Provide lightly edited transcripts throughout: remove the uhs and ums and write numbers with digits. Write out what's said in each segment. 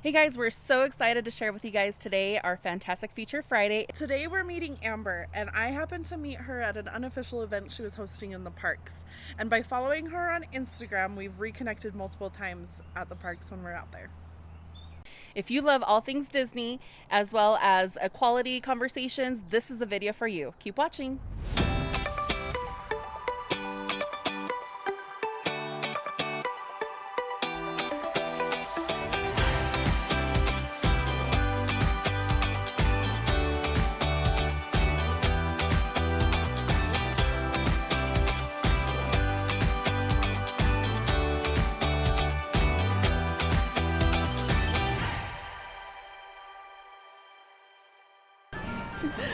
Hey guys, we're so excited to share with you guys today our Fantastic Feature Friday. Today we're meeting Amber, and I happened to meet her at an unofficial event she was hosting in the parks. And by following her on Instagram, we've reconnected multiple times at the parks when we're out there. If you love all things Disney, as well as quality conversations, this is the video for you. Keep watching.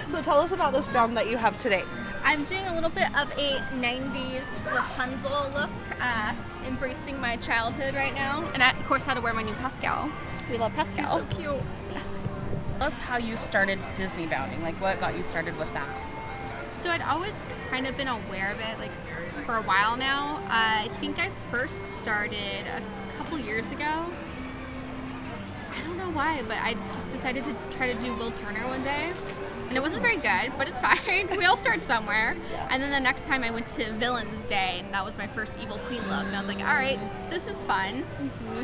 So tell us about this bound that you have today. I'm doing a little bit of a 90s Rapunzel look, embracing my childhood right now. And I, of course, how to wear my new Pascal. We love Pascal. He's so cute. Tell us how you started Disney bounding. Like, what got you started with that? So I'd always kind of been aware of it, like, for a while now. I think I first started a couple years ago. I don't know why, but I just decided to try to do Will Turner one day. And it wasn't very good, but it's fine. We all start somewhere. And then the next time I went to Villains Day, and that was my first Evil Queen look. And I was like, all right, this is fun.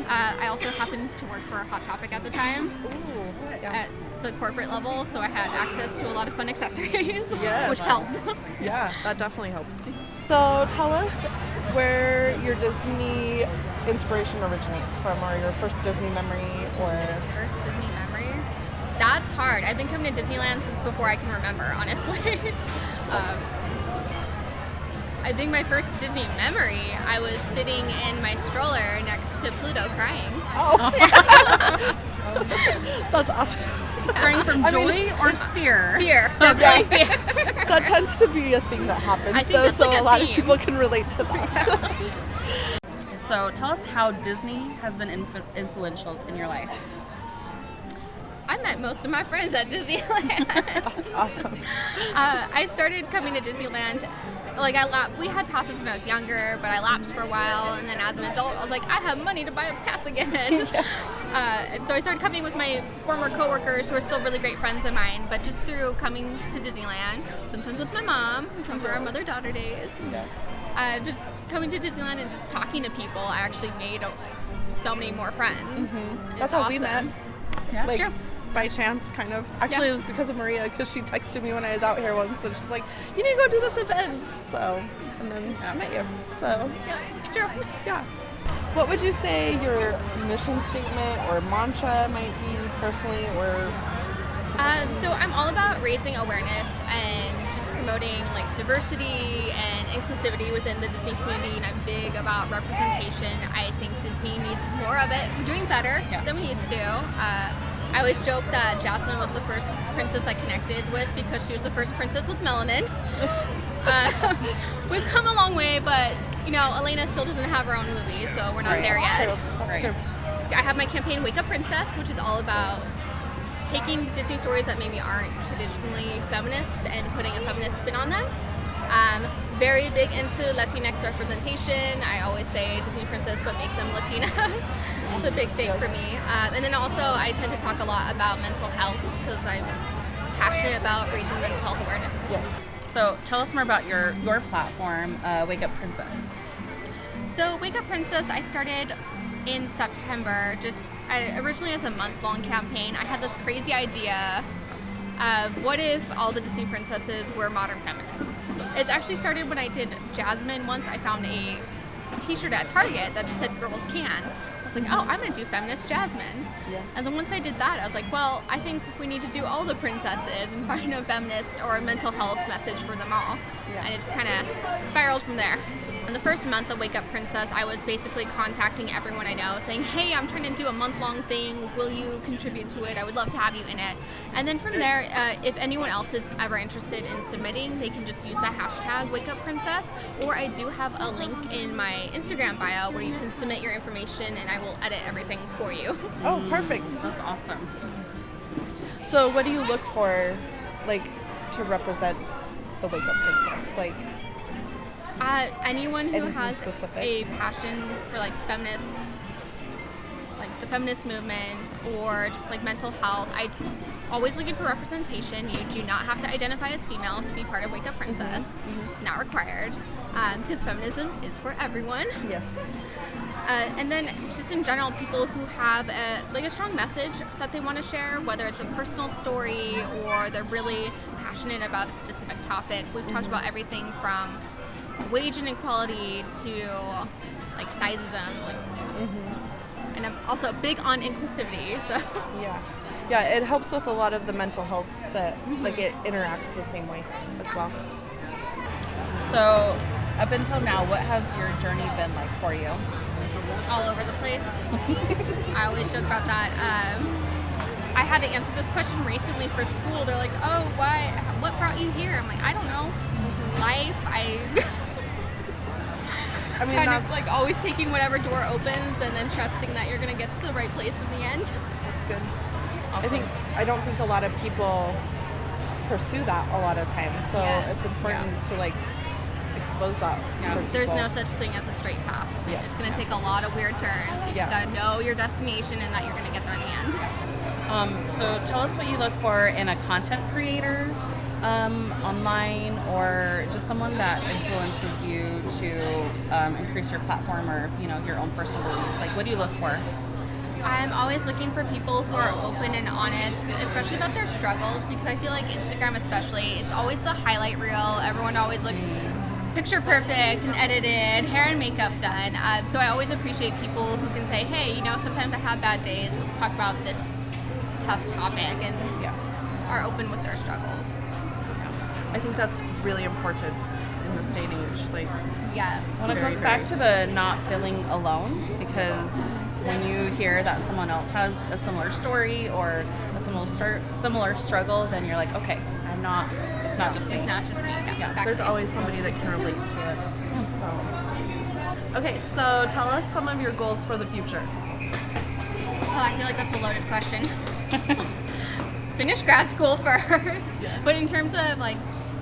I also happened to work for Hot Topic at the time. At the corporate level, so I had access to a lot of fun accessories, which helped. Yeah, that definitely helps. So tell us where your Disney inspiration originates from, or your first Disney memory, or... First Disney memory? That's hard. I've been coming to Disneyland since before I can remember, honestly. I think my first Disney memory, I was sitting in my stroller next to Pluto crying. Oh! That's awesome. Crying from joy or fear? Fear. Definitely fear. That tends to be a thing that happens, I think though, that's so like a a lot of theme. people can relate to that. So tell us how Disney has been influential in your life. I met most of my friends at Disneyland. That's awesome. I started coming to Disneyland, like we had passes when I was younger, but I lapsed for a while, and then as an adult, I was like, I have money to buy a pass again. And so I started coming with my former coworkers who are still really great friends of mine, but just through coming to Disneyland, sometimes with my mom, we come for our mother-daughter days. Just coming to Disneyland and just talking to people, I actually made so many more friends. That's how we met. Yeah, Like, true. by chance, kind of. Actually, it was because of Maria, because she texted me when I was out here once, and she's like, you need to go do this event. So, and then I met you. So, Yeah, sure. yeah. What would you say your mission statement or mantra might be personally, or... So I'm all about raising awareness and just promoting like diversity and inclusivity within the Disney community, and I'm big about representation. I think Disney needs more of it. We're doing better than we used to. I always joke that Jasmine was the first princess I connected with because she was the first princess with melanin. We've come a long way, but you know, Elena still doesn't have her own movie, so we're not there yet. That's true. I have my campaign Wakeup Princess, which is all about taking Disney stories that maybe aren't traditionally feminist and putting a feminist spin on them. Very big into Latinx representation. I always say Disney princess, but make them Latina. It's a big thing for me. And then also I tend to talk a lot about mental health because I'm passionate about raising mental health awareness. Yeah. So tell us more about your platform, Wakeup Princess. So Wakeup Princess, I started in September, originally as a month-long campaign. I had this crazy idea of what if all the Disney princesses were modern feminists. It actually started when I did Jasmine once. I found a t-shirt at Target that just said girls can. I was like, oh, I'm gonna do feminist Jasmine. Yeah. And then once I did that, I was like, well, I think we need to do all the princesses and find a feminist or a mental health message for them all. Yeah. And it just kind of spiraled from there. In the first month of Wakeup Princess, I was basically contacting everyone I know, saying, hey, I'm trying to do a month-long thing. Will you contribute to it? I would love to have you in it. And then from there, if anyone else is ever interested in submitting, they can just use the hashtag #WakeUpPrincess, or I do have a link in my Instagram bio where you can submit your information and I will edit everything for you. Oh, perfect. That's awesome. So what do you look for, like, to represent the Wakeup Princess? Like, Anyone who Anything has specific? a passion for like feminist, like the feminist movement or just like mental health. I always looking for representation. You do not have to identify as female to be part of Wakeup Princess. It's not required because feminism is for everyone. Yes. And then just in general, people who have a strong message that they want to share, whether it's a personal story or they're really passionate about a specific topic. We've talked about everything from wage inequality to like sizeism, and I'm also big on inclusivity. So Yeah, it helps with a lot of the mental health that like it interacts the same way as well. So, up until now, what has your journey been like for you? all over the place. I always joke about that. I had to answer this question recently for school. They're like, "Oh, why? What brought you here?" I'm like, "I don't know. Life." I mean, kind of like always taking whatever door opens and then trusting that you're gonna get to the right place in the end. That's good. Awesome. I don't think a lot of people pursue that a lot of times. So it's important to like expose that. For There's people. no such thing as a straight path. Yes. It's gonna take a lot of weird turns. You just gotta know your destination and that you're gonna get there in the end. So tell us what you look for in a content creator online, or just someone that influences you to increase your platform or your own personal beliefs. Like, what do you look for? I'm always looking for people who are open and honest, especially about their struggles, because I feel like Instagram especially, it's always the highlight reel. Everyone always looks picture perfect and edited, hair and makeup done. So I always appreciate people who can say, hey, sometimes I have bad days. Let's talk about this tough topic, and are open with their struggles. I think that's really important in this day and age. Like, yes. Well, it goes back to the not feeling alone, because when you hear that someone else has a similar story or a similar struggle, then you're like, okay, it's not just me. It's not just me. Yeah, exactly. There's always somebody that can relate to it. So, okay, so tell us some of your goals for the future. Oh, I feel like that's a loaded question. Finish grad school first. But in terms of like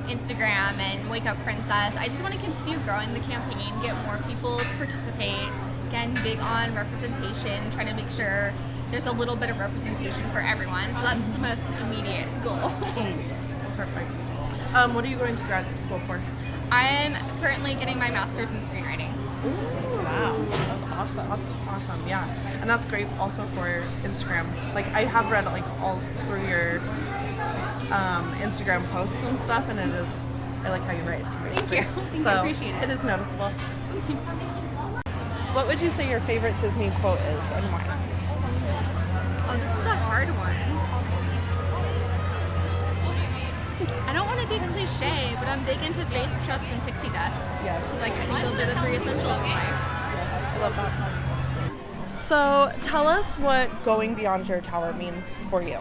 Instagram and Wake Up Princess, I just want to continue growing the campaign, get more people to participate. Again, big on representation, trying to make sure there's a little bit of representation for everyone. So that's the most immediate goal. Perfect. What are you going to grad school for? I'm currently getting my master's in screenwriting. Ooh, wow, that's awesome. That's awesome. Yeah, and that's great also for Instagram. Like, I have read like all through your Instagram posts and stuff, and I like how you write. Thank you. I appreciate it. It is noticeable. What would you say your favorite Disney quote is, and why? Oh, this is a hard one. I don't want to be cliche, but I'm big into faith, trust, and pixie dust. Yes. Like, I think those are the 3 essentials in life. I love that. So tell us what going beyond your tower means for you.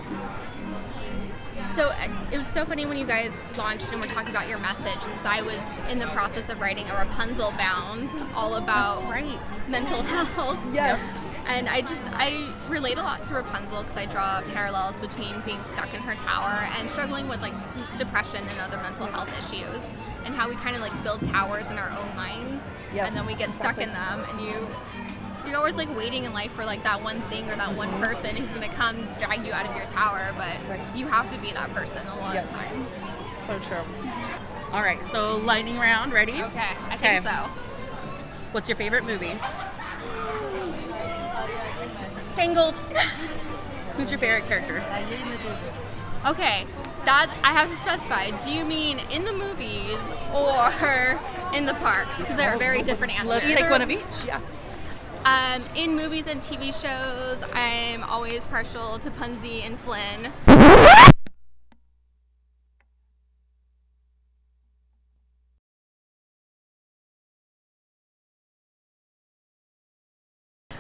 So it was so funny when you guys launched and were talking about your message, because I was in the process of writing a 𝓑𝓮𝓂𝓷𝓭 all about mental health. Yes. And I relate a lot to Rapunzel, because I draw parallels between being stuck in her tower and struggling with like depression and other mental health issues, and how we kind of like build towers in our own mind, and then we get stuck in them, and you're always like waiting in life for like that one thing or that one person who's going to come drag you out of your tower, but you have to be that person a lot of times. So true. All right, so lightning round, ready? Okay, I think so. What's your favorite movie? Tangled. Who's your favorite character? Okay, that I have to specify. Do you mean in the movies or in the parks? Because they're very different answers. Let's take one of each. Yeah. In movies and TV shows, I'm always partial to Punzi and Flynn.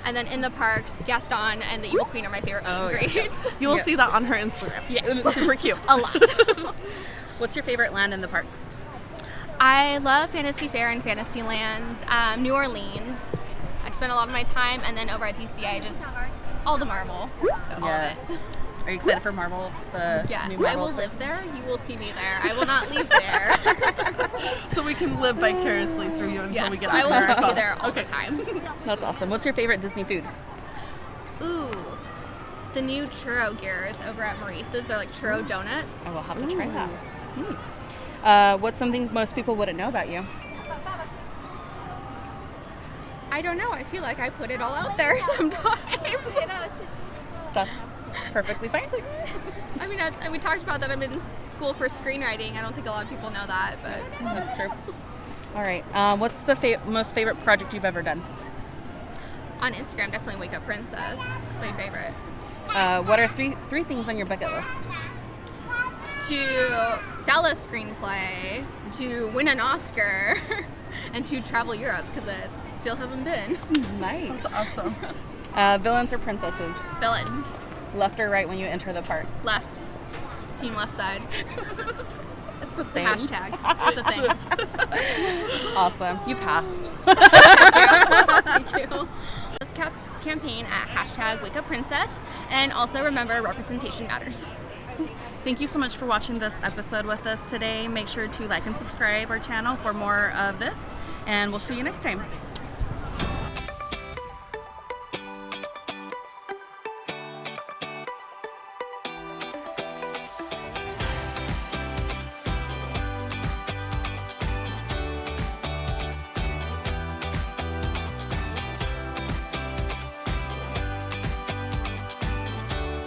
And then in the parks, Gaston and the Evil Queen are my favorite meet and greets. Yes. You will see that on her Instagram. Yes. It's super cute. A lot. What's your favorite land in the parks? I love Fantasy Fair and Fantasyland, New Orleans. I spend a lot of my time, and then over at DCA, just all the Marvel. All of it. Are you excited for Marvel? Yes, new Marvel I will live there. You will see me there. I will not leave there. So we can live vicariously through you until we get I out will there just be ourselves. there all the time. That's awesome. What's your favorite Disney food? Ooh. the new churro gears over at Maurice's. They're like churro donuts. I will have to try that. What's something most people wouldn't know about you? I don't know. I feel like I put it all out there sometimes. That's perfectly fine. I mean, we talked about that I'm in school for screenwriting. I don't think a lot of people know that, but That's true. All right. What's the most favorite project you've ever done? on Instagram, definitely Wake Up Princess. It's my favorite. What are three things on your bucket list? To sell a screenplay, to win an Oscar, and to travel Europe, because I still haven't been. Nice. That's awesome. Villains or princesses? Villains. Left or right when you enter the park? Left. Team left side. It's the It's a same. hashtag. It's a thing. Awesome. You passed. Thank you. Let's campaign at hashtag Wake Up Princess, and also remember, representation matters. Thank you so much for watching this episode with us today. Make sure to like and subscribe our channel for more of this, and we'll see you next time.